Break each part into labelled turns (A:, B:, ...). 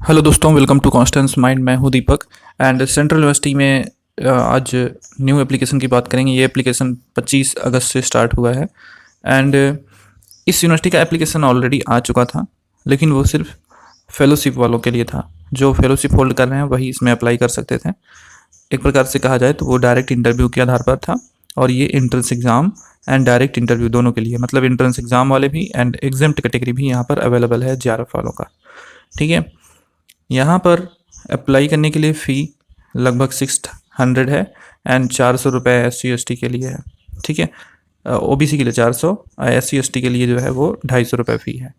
A: Hello दोस्तों, welcome to Constance mind. मैं हूं दीपक एंड सेंट्रल यूनिवर्सिटी में आज न्यू एप्लीकेशन की बात करेंगे। ये एप्लीकेशन 25 अगस्त से स्टार्ट हुआ है एंड इस यूनिवर्सिटी का एप्लीकेशन ऑलरेडी आ चुका था, लेकिन वो सिर्फ फेलोशिप वालों के लिए था। जो फेलोशिप होल्ड कर रहे हैं वही इसमें अप्लाई कर सकते थे। एक प्रकार से कहा जाए तो वो डायरेक्ट इंटरव्यू के आधार पर था और ये entrance exam and direct interview दोनों के लिए, मतलब एंट्रेंस एग्ज़ाम वाले भी एंड एग्जाम्ड कैटेगरी भी यहाँ पर अवेलेबल है जेआरएफ वालों का। ठीक है, यहाँ पर अप्लाई करने के लिए फ़ी लगभग 600 है एंड 400 रुपये SC/ST के लिए है। ठीक है, OBC के लिए 400, SC/ST के लिए जो है वो 250 रुपये फ़ी है।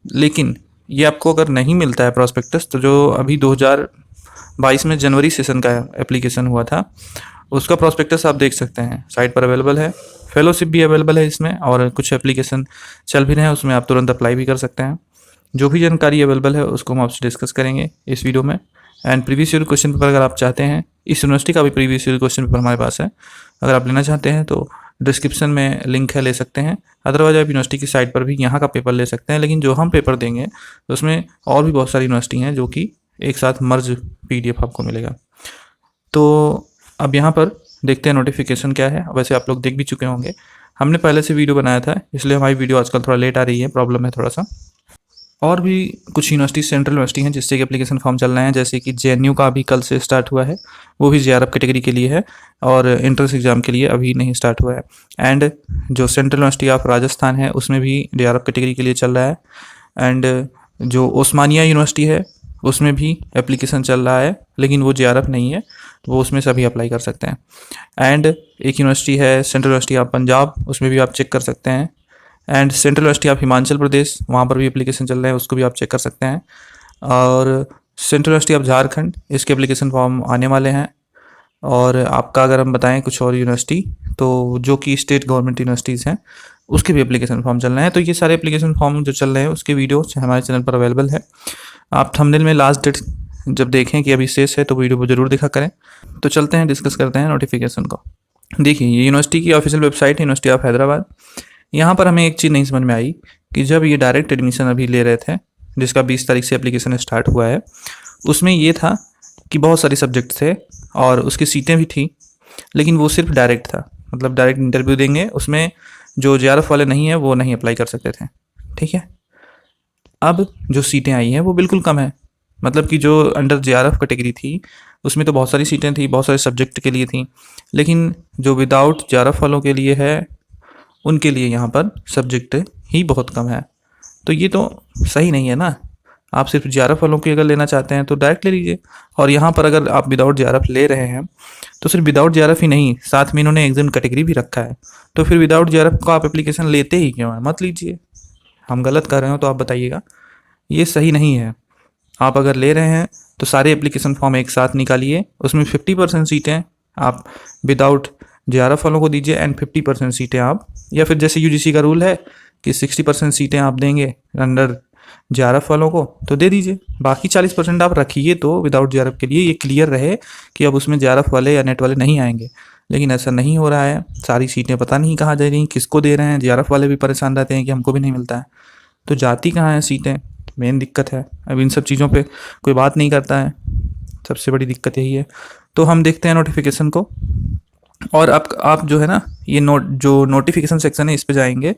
A: लेकिन ये आपको अगर नहीं मिलता है प्रॉस्पेक्टस, तो जो अभी 2022 में जनवरी सेशन का एप्लीकेशन हुआ था उसका प्रॉस्पेक्टस आप देख सकते हैं, साइट पर अवेलेबल है। फेलोशिप भी अवेलेबल है इसमें और कुछ एप्लीकेशन चल भी रहे हैं, उसमें आप तुरंत अप्लाई भी कर सकते हैं। जो भी जानकारी अवेलेबल है उसको हम आपसे डिस्कस करेंगे इस वीडियो में। And previous year question paper अगर आप चाहते हैं, इस यूनिवर्सिटी का भी प्रीवियस ईयर क्वेश्चन पेपर हमारे पास है, अगर आप लेना चाहते हैं तो डिस्क्रिप्शन में लिंक है, ले सकते हैं। अदरवाइज आप यूनिवर्सिटी की साइट पर भी यहाँ का पेपर ले सकते हैं। लेकिन जो हम पेपर देंगे तो उसमें और भी बहुत सारी यूनिवर्सिटी हैं जो कि एक साथ मर्ज PDF आपको मिलेगा। तो अब यहाँ पर देखते हैं नोटिफिकेशन क्या है। वैसे आप लोग देख भी चुके होंगे, हमने पहले से वीडियो बनाया था, इसलिए हमारी वीडियो आजकल थोड़ा लेट आ रही है, प्रॉब्लम है थोड़ा सा। और भी कुछ यूनिवर्सिटी सेंट्रल यूनिवर्सिटी हैं जिससे कि एप्लीकेशन फॉर्म चल रहे हैं, जैसे कि JNU का अभी कल से स्टार्ट हुआ है, वो भी JRF कैटेगरी के लिए है और एंट्रेंस एग्जाम के लिए अभी नहीं स्टार्ट हुआ है। एंड जो सेंट्रल यूनिवर्सिटी ऑफ राजस्थान है उसमें भी JRF कैटेगरी के लिए चल रहा है। एंड जो ओस्मानिया यूनिवर्सिटी है उसमें भी एप्लीकेशन चल रहा है, लेकिन वो JRF नहीं है, वो उसमें सभी अप्लाई कर सकते हैं। एंड एक यूनिवर्सिटी है सेंट्रल यूनिवर्सिटी ऑफ पंजाब, उसमें भी आप चेक कर सकते हैं। And Central University of Himachal Pradesh, वहाँ पर भी एप्लीकेशन चल रहे हैं, उसको भी आप चेक कर सकते हैं। और सेंट्रल यूनिवर्सिटी ऑफ झारखंड, इसके एप्लीकेशन फॉर्म आने वाले हैं। और आपका अगर हम बताएं कुछ और यूनिवर्सिटी, तो जो कि स्टेट गवर्नमेंट यूनिवर्सिटीज़ हैं उसके भी एप्लीकेशन फॉर्म चल रहे हैं। तो ये सारे एप्लीकेशन फॉर्म जो चल रहे हैं उसके वीडियो हमारे चैनल पर अवेलेबल है। आप थंबनेल में लास्ट डेट जब देखें कि अभी शेष है तो वीडियो को जरूर देखा करें। तो चलते हैं, डिस्कस करते हैं नोटिफिकेशन को। देखिए, ये यूनिवर्सिटी की ऑफिशियल वेबसाइट है, यूनिवर्सिटी ऑफ हैदराबाद। यहाँ पर हमें एक चीज़ नहीं समझ में आई कि जब ये डायरेक्ट एडमिशन अभी ले रहे थे, जिसका 20 तारीख से एप्लीकेशन स्टार्ट हुआ है, उसमें ये था कि बहुत सारे सब्जेक्ट थे और उसकी सीटें भी थी, लेकिन वो सिर्फ डायरेक्ट था, मतलब डायरेक्ट इंटरव्यू देंगे, उसमें जो JRF वाले नहीं है वो नहीं अप्लाई कर सकते थे। ठीक है, अब जो सीटें आई हैं वो बिल्कुल कम है, मतलब कि जो अंडर JRF कैटेगरी थी उसमें तो बहुत सारी सीटें थी, बहुत सारे सब्जेक्ट के लिए थी, लेकिन जो विदाउट JRF वालों के लिए है उनके लिए यहाँ पर सब्जेक्ट ही बहुत कम है। तो ये तो सही नहीं है ना। आप सिर्फ JRF वालों की अगर लेना चाहते हैं तो डायरेक्ट ले लीजिए, और यहाँ पर अगर आप विदाउट JRF ले रहे हैं तो सिर्फ विदाउट JRF ही नहीं, साथ में इन्होंने एग्जाम कैटेगरी भी रखा है। तो फिर विदाउट JRF को आप एप्लीकेशन लेते ही क्यों है? मत लीजिए। हम गलत कर रहे हो तो आप बताइएगा, ये सही नहीं है। आप अगर ले रहे हैं तो सारे एप्लीकेशन फॉर्म एक साथ निकालिए, उसमें 50% सीटें आप विदाउट JRF वालों को दीजिए एंड 50% सीटें आप, या फिर जैसे UGC का रूल है कि 60% सीटें आप देंगे अंडर JRF वालों को तो दे दीजिए, बाकी 40% आप रखिए तो विदाउट JRF के लिए, ये क्लियर रहे कि अब उसमें JRF वाले या नेट वाले नहीं आएंगे। लेकिन ऐसा नहीं हो रहा है, सारी सीटें पता नहीं कहाँ जा रही, किसको दे रहे हैं। JRF वाले भी परेशान रहते हैं कि हमको भी नहीं मिलता है, तो जाती कहाँ है सीटें, मेन दिक्कत है। अब इन सब चीज़ों पे कोई बात नहीं करता है, सबसे बड़ी दिक्कत यही है। तो हम देखते हैं नोटिफिकेशन को, और आप जो है ना, ये जो नोटिफिकेशन सेक्शन है इस पे जाएंगे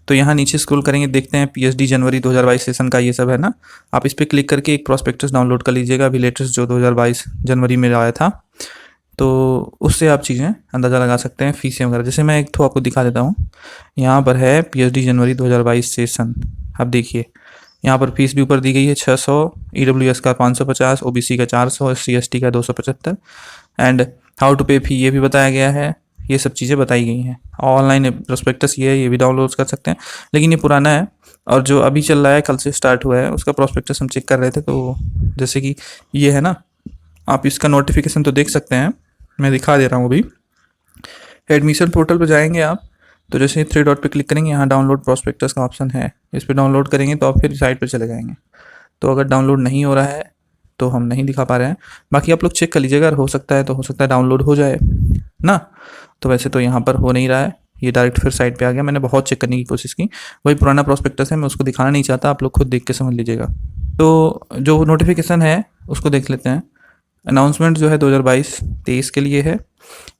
A: तो यहाँ नीचे स्क्रॉल करेंगे, देखते हैं PhD जनवरी 2022 सेशन का ये सब है ना, आप इस पर क्लिक करके एक प्रॉस्पेक्टस डाउनलोड कर लीजिएगा, अभी लेटेस्ट जो 2022 जनवरी में आया था, तो उससे आप चीज़ें अंदाज़ा लगा सकते हैं, फीसें वगैरह। जैसे मैं एक तो आपको दिखा देता हूँ, यहाँ पर है PhD जनवरी 2022 सेशन। आप देखिए यहाँ पर फीस भी ऊपर दी गई है 600, EWS का 550, OBC का 400, SC/ST का 275 एंड हाउ टू पे फी ये भी बताया गया है। ये सब चीज़ें बताई गई हैं। ऑनलाइन प्रोस्पेक्टस ये है, ये भी डाउनलोड कर सकते हैं, लेकिन ये पुराना है। और जो अभी चल रहा है, कल से स्टार्ट हुआ है, उसका प्रोस्पेक्टस हम चेक कर रहे थे, तो जैसे कि ये है ना, आप इसका नोटिफिकेशन तो देख सकते हैं, मैं दिखा दे रहा हूँ। अभी एडमिशन पोर्टल पर जाएंगे आप, तो जैसे 3 डॉट पे क्लिक करेंगे, यहाँ डाउनलोड प्रोस्पेक्टस का ऑप्शन है, इस पर डाउनलोड करेंगे तो आप फिर साइट पर चले जाएंगे। तो अगर डाउनलोड नहीं हो रहा है तो हम नहीं दिखा पा रहे हैं, बाकी आप लोग चेक कर लीजिएगा, अगर हो सकता है तो हो सकता है डाउनलोड हो जाए ना। तो वैसे तो यहाँ पर हो नहीं रहा है, ये डायरेक्ट फिर साइट पे आ गया। मैंने बहुत चेक करने की कोशिश की, वही पुराना प्रोस्पेक्टस है, मैं उसको दिखाना नहीं चाहता, आप लोग खुद देख के समझ लीजिएगा। तो जो नोटिफिकेशन है उसको देख लेते हैं। अनाउंसमेंट जो है 2022-23 के लिए है।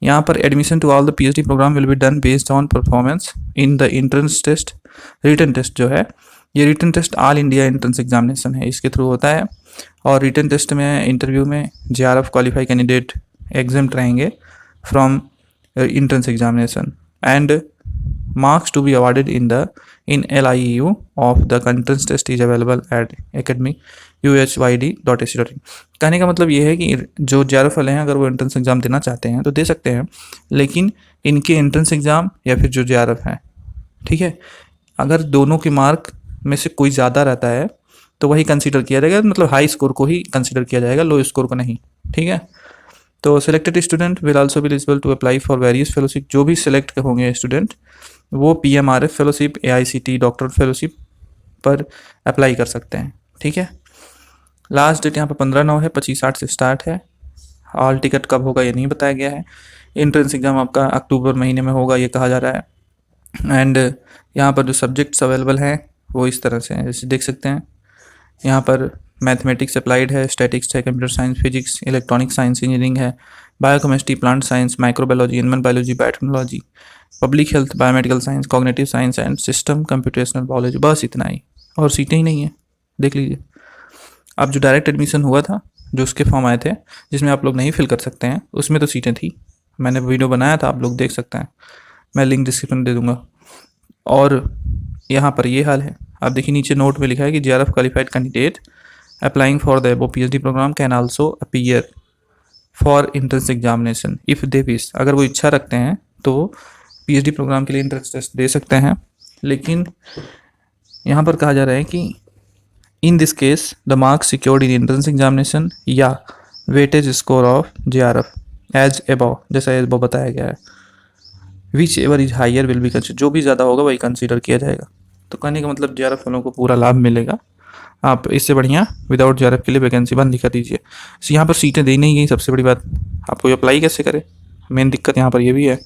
A: यहाँ पर admission to all the PhD program will be done based on performance in the entrance test. Written test जो है, ये written test all India entrance examination है, इसके थ्रू होता है। और रिटन टेस्ट में इंटरव्यू में JRF क्वालिफाई कैंडिडेट एग्जाम रहेंगे from entrance examination, and marks to be awarded in LIEU of the entrance test is available at academy.uhyd.ac.in। कहने का मतलब ये है कि जो JRF वाले हैं अगर वो एंट्रेंस एग्ज़ाम देना चाहते हैं तो दे सकते हैं, लेकिन इनके एंट्रेंस एग्ज़ाम या फिर जो JRF है, ठीक है, अगर दोनों के मार्क में से कोई ज़्यादा रहता है तो वही कंसीडर किया जाएगा, मतलब हाई स्कोर को ही कंसीडर किया जाएगा, लो स्कोर को नहीं, ठीक है। तो selected student will also be eligible to apply for various fellowship. जो भी सिलेक्ट होंगे स्टूडेंट वो PMRF fellowship, AICT doctor fellowship पर अप्लाई कर सकते हैं, ठीक है। लास्ट डेट यहाँ पर 15/9 है, 25/8 से स्टार्ट है। हॉल टिकट कब होगा ये नहीं बताया गया है। एंट्रेंस एग्ज़ाम आपका अक्टूबर महीने में होगा ये कहा जा रहा है। एंड यहाँ पर जो सब्जेक्ट्स अवेलेबल हैं वो इस तरह से हैं, जैसे देख सकते हैं। यहाँ पर मैथमेटिक्स अप्लाइड है, स्टैटिक्स है, computer science, physics, electronic science, engineering है, biochemistry, plant science, microbiology, animal biology, biotechnology, public health, biomedical science, cognitive science and system computational biology. बस इतना ही, और सीटें ही नहीं है, देख लीजिए। अब जो डायरेक्ट एडमिशन हुआ था, जो उसके फॉर्म आए थे जिसमें आप लोग नहीं फिल कर सकते हैं, उसमें तो सीटें थी। मैंने वीडियो बनाया था, आप लोग देख सकते हैं, मैं लिंक डिस्क्रिप्शन दे दूँगा। और यहाँ पर ये हाल है। आप देखिए नीचे नोट में लिखा है कि JRF qualified candidate applying for the above PhD program can also appear for entrance examination if they wish. अगर वो इच्छा रखते हैं तो PhD प्रोग्राम के लिए एंट्रेंस टेस्ट दे सकते हैं, लेकिन यहाँ पर कहा जा रहा है कि in this case the marks secured in entrance examination या weightage score of JRF as above, जैसा एज अबव बताया गया है, whichever is higher will be consider. जो भी ज़्यादा होगा वही कंसिडर किया जाएगा। तो कहने का मतलब JRF वालों को पूरा लाभ मिलेगा। आप इससे बढ़िया विदाउट JRF के लिए वैकेंसी बंद ही कर दीजिए। यहाँ पर सीटें दी नहीं गई, सबसे बड़ी बात, आपको अप्लाई कैसे करें, मेन दिक्कत यहाँ पर ये भी है।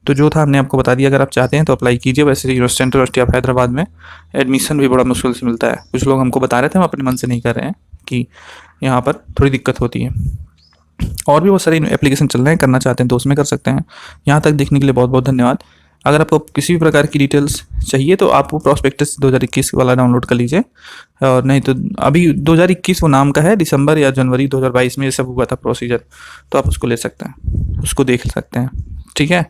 A: तो जो था हमने आपको बता दिया, अगर आप चाहते हैं तो अप्लाई कीजिए। वैसे सेंट्रल यूनिवर्सिटी ऑफ हैदराबाद में एडमिशन भी बड़ा मुश्किल से मिलता है। कुछ लोग हमको बता रहे थे, हम अपने मन से नहीं कर रहे हैं, कि यहाँ पर थोड़ी दिक्कत होती है। और भी बहुत सारे एप्लीकेशन चल रहे हैं, करना चाहते हैं तो उसमें कर सकते हैं। यहाँ तक देखने के लिए बहुत बहुत धन्यवाद। अगर आपको किसी भी प्रकार की डिटेल्स चाहिए तो आप वो प्रॉस्पेक्टस 2021 वाला डाउनलोड कर लीजिए, और नहीं तो अभी 2021 वो नाम का है, दिसंबर या जनवरी 2022 में ये सब हुआ था प्रोसीजर, तो आप उसको ले सकते हैं, उसको देख सकते हैं, ठीक है।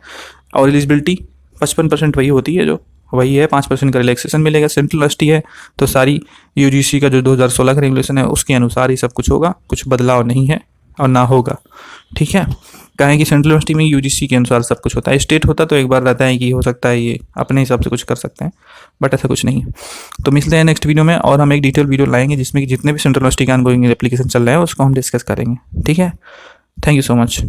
A: और एलिजिबिलिटी 55% वही होती है, जो वही है, 5% का रिलैक्सेशन मिलेगा। सेंट्रल यूनिवर्सिटी है तो सारी UGC का जो 2016 का रेगुलेशन है उसके अनुसार ही सब कुछ होगा, कुछ बदलाव नहीं है और ना होगा, ठीक है। कहें कि सेंट्रल यूनिवर्सिटी में UGC के अनुसार सब कुछ होता है। स्टेट होता तो एक बार रहता है कि हो सकता है ये अपने हिसाब से कुछ कर सकते हैं, बट ऐसा कुछ नहीं है। तो मिलते हैं नेक्स्ट वीडियो में, और हम एक डिटेल वीडियो लाएंगे जिसमें कि जितने भी सेंट्रल यूनिवर्सिटी के ऑनगोइंग एप्लीकेशन चल रहे हैं उसको हम डिस्कस करेंगे, ठीक है। Thank you so much.